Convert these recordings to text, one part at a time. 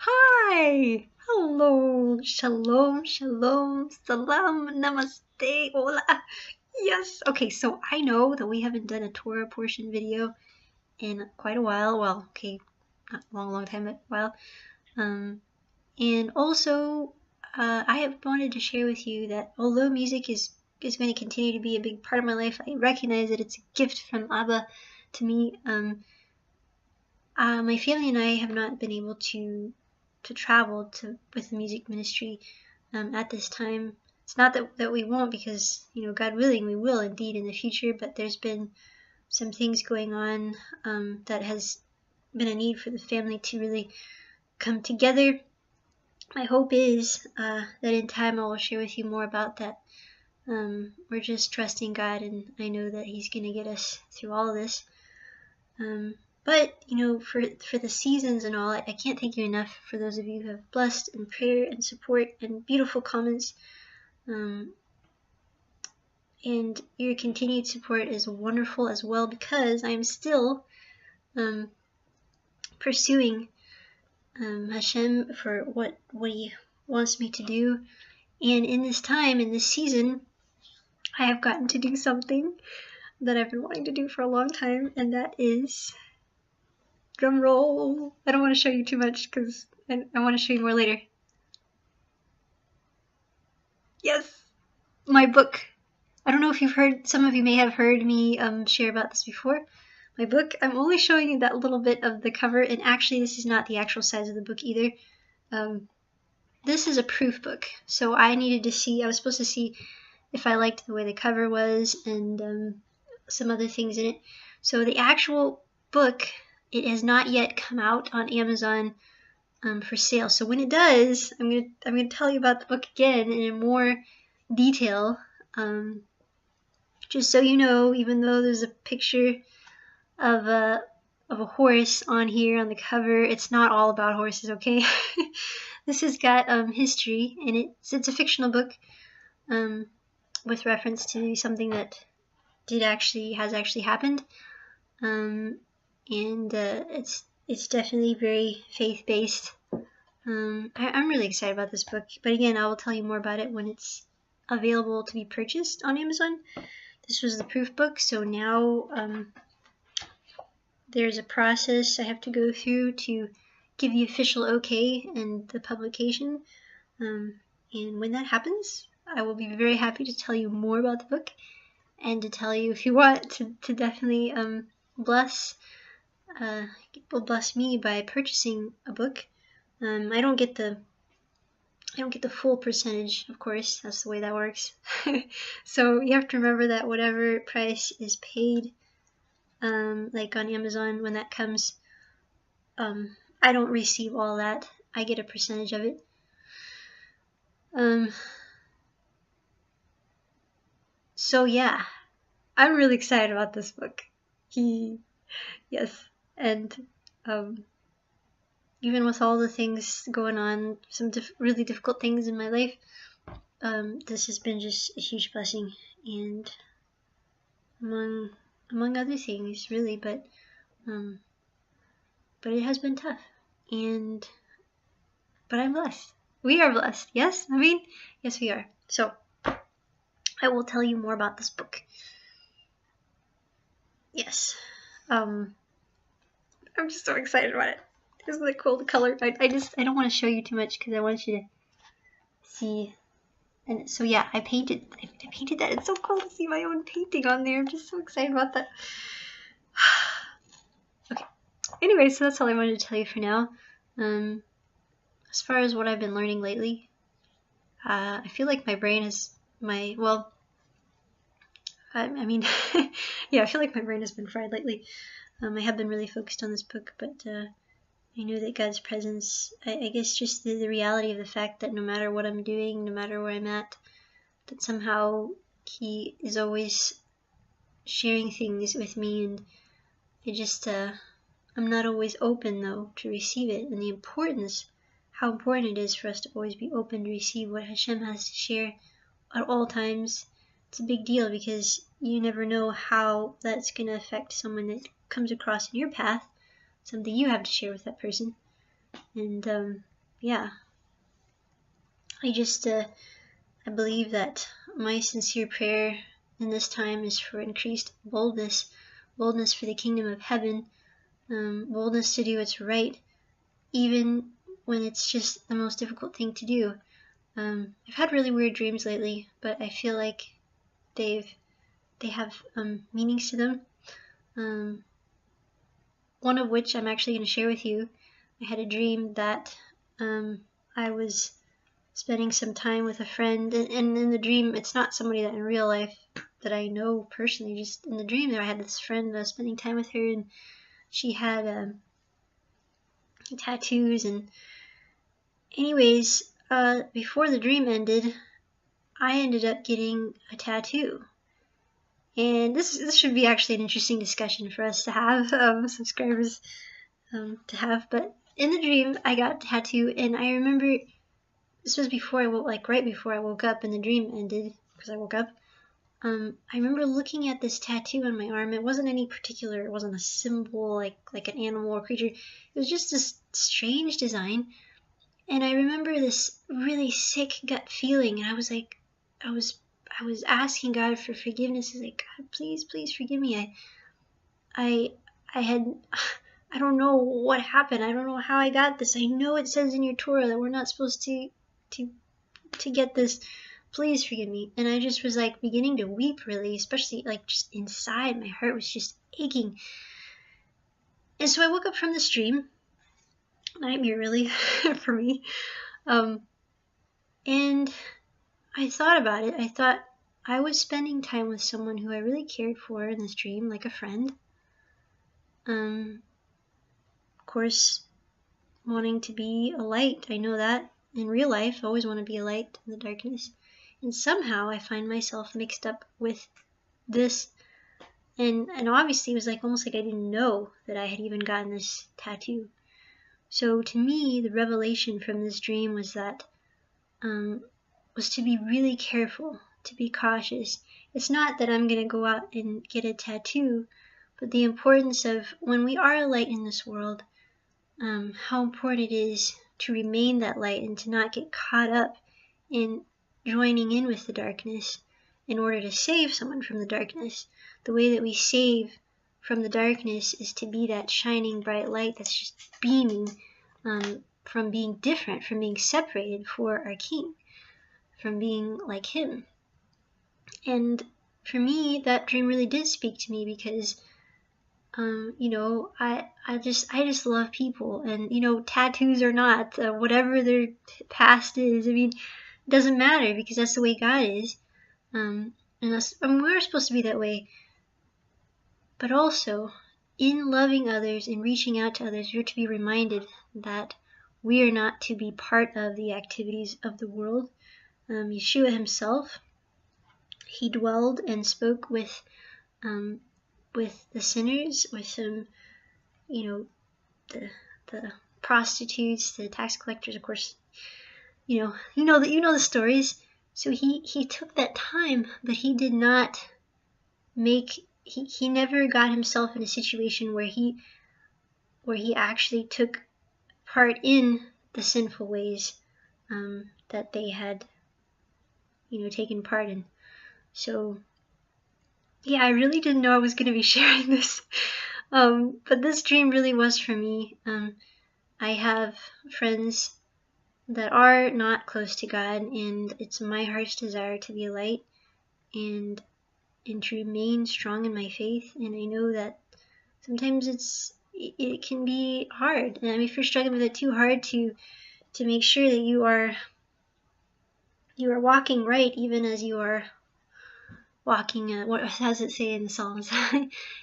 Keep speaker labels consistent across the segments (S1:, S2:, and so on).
S1: Hi! Hello! Shalom, shalom, salam, namaste, hola! Yes! Okay, so I know that we haven't done a Torah portion video in quite a while. Well, okay, not a long time, but a while. And also, I have wanted to share with you that although music is going to continue to be a big part of my life, I recognize that it's a gift from Abba to me. My family and I have not been able to travel with the music ministry at this time. It's not that we won't, because God willing we will indeed in the future, but there's been some things going on that has been a need for the family to really come together. My hope is that in time I will share with you more about that. We're just trusting God, and I know that He's going to get us through all of this. But, for the seasons and all, I can't thank you enough for those of you who have blessed in prayer and support and beautiful comments. And your continued support is wonderful as well, because I'm still pursuing Hashem for what He wants me to do. And in this time, in this season, I have gotten to do something that I've been wanting to do for a long time, and that is... drum roll. I don't want to show you too much because I want to show you more later. Yes, my book. I don't know if you've heard, some of you may have heard me share about this before. My book, I'm only showing you that little bit of the cover, and actually this is not the actual size of the book either. This is a proof book, so I was supposed to see if I liked the way the cover was and some other things in it. So the actual book, it has not yet come out on Amazon for sale. So when it does, I'm gonna tell you about the book again and in more detail. Just so you know, even though there's a picture of a horse on here on the cover, it's not all about horses, okay? This has got history, and it's a fictional book with reference to something that has actually happened. And it's definitely very faith-based. I'm really excited about this book, but again, I will tell you more about it when it's available to be purchased on Amazon. This was the proof book, so now there's a process I have to go through to give the official okay and the publication. And when that happens, I will be very happy to tell you more about the book, and to tell you, if you want, to definitely bless me by purchasing a book. I don't get the full percentage, of course. That's the way that works. So you have to remember that whatever price is paid, like on Amazon, when that comes, I don't receive all that. I get a percentage of it. So yeah, I'm really excited about this book. Yes, and even with all the things going on, some really difficult things in my life, this has been just a huge blessing, and among other things, really, but it has been tough, but I'm blessed. We are blessed, yes? I mean, yes, we are. So I will tell you more about this book. Yes. I'm just so excited about it. Isn't it cool, the color? I don't want to show you too much because I want you to see. And so yeah, I painted that. It's so cool to see my own painting on there. I'm just so excited about that. Okay. Anyway, so that's all I wanted to tell you for now. As far as what I've been learning lately, I feel like my brain is I mean, yeah, I feel like my brain has been fried lately. I have been really focused on this book, but I know that God's presence, I guess just the reality of the fact that no matter what I'm doing, no matter where I'm at, that somehow He is always sharing things with me, and I'm not always open, though, to receive it, and how important it is for us to always be open to receive what Hashem has to share at all times. It's a big deal, because you never know how that's going to affect someone that comes across in your path, something you have to share with that person. And yeah, I believe that my sincere prayer in this time is for increased boldness for the kingdom of heaven, boldness to do what's right, even when it's just the most difficult thing to do. I've had really weird dreams lately, but I feel like they have meanings to them. One of which I'm actually going to share with you. I had a dream that I was spending some time with a friend, and in the dream, it's not somebody that in real life that I know personally. Just in the dream, there I had this friend, I was spending time with her, and she had tattoos. And anyways, before the dream ended, I ended up getting a tattoo. And this should be actually an interesting discussion for us to have, subscribers to have. But in the dream, I got a tattoo, and I remember this was before I woke, like right before I woke up, and the dream ended because I woke up. I remember looking at this tattoo on my arm. It wasn't any particular. It wasn't a symbol like an animal or creature. It was just this strange design. And I remember this really sick gut feeling, and I was like, I was asking God for forgiveness. I was like, God, please forgive me. I don't know what happened. I don't know how I got this. I know it says in your Torah that we're not supposed to get this. Please forgive me. And I just was like beginning to weep, really, especially like just inside. My heart was just aching. And so I woke up from this dream, nightmare really for me. And I thought about it. I thought I was spending time with someone who I really cared for in this dream, like a friend. Of course, wanting to be a light. I know that in real life, I always want to be a light in the darkness. And somehow I find myself mixed up with this. And obviously it was like almost like I didn't know that I had even gotten this tattoo. So to me, the revelation from this dream was that was to be really careful, to be cautious. It's not that I'm going to go out and get a tattoo, but the importance of when we are a light in this world, how important it is to remain that light and to not get caught up in joining in with the darkness in order to save someone from the darkness. The way that we save from the darkness is to be that shining bright light that's just beaming from being different, from being separated for our King, from being like Him. And for me, that dream really did speak to me because I just love people, and tattoos or not, whatever their past is, I mean, it doesn't matter because that's the way God is, and we're supposed to be that way. But also, in loving others and reaching out to others, we're to be reminded that we are not to be part of the activities of the world. Y-shua himself, he dwelled and spoke with the sinners, with the prostitutes, the tax collectors, of course. You know the stories. So he took that time, but he did not he never got himself in a situation where he actually took part in the sinful ways that they had taken part in. So yeah, I really didn't know I was going to be sharing this, but this dream really was for me. I have friends that are not close to God, and it's my heart's desire to be a light and to remain strong in my faith. And I know that sometimes it can be hard. And I mean, if you're struggling with it too hard to make sure that you are walking right, even as you are walking, what does it say in the Psalms?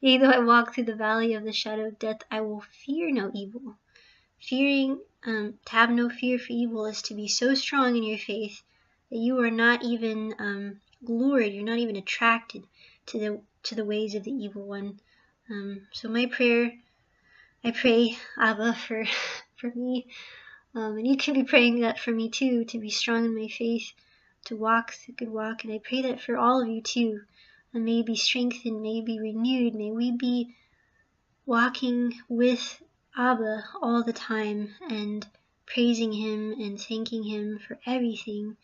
S1: Yea, though I walk through the valley of the shadow of death, I will fear no evil. Fearing, to have no fear for evil is to be so strong in your faith that you are not even lured, you're not even attracted to the ways of the evil one. So my prayer, I pray, Abba, for me, and you can be praying that for me too, to be strong in my faith, to walk the good walk. And I pray that for all of you too, and may be strengthened, may be renewed, may we be walking with Abba all the time and praising him and thanking him for everything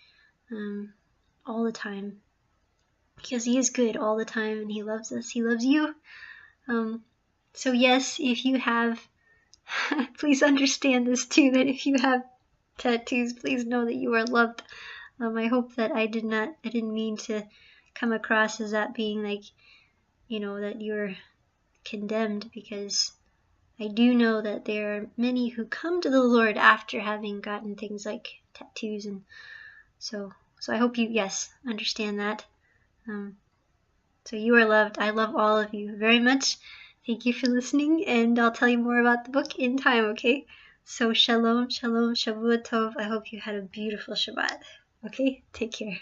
S1: all the time, because he is good all the time and he loves us. He loves you. So yes, if you have, please understand this too, that if you have tattoos, please know that you are loved. I hope that I didn't mean to come across as that being like, that you're condemned, because I do know that there are many who come to the Lord after having gotten things like tattoos, and so I hope you, yes, understand that. So you are loved. I love all of you very much. Thank you for listening, and I'll tell you more about the book in time, okay? So shalom, shalom, Shavua Tov. I hope you had a beautiful Shabbat. Okay? Take care.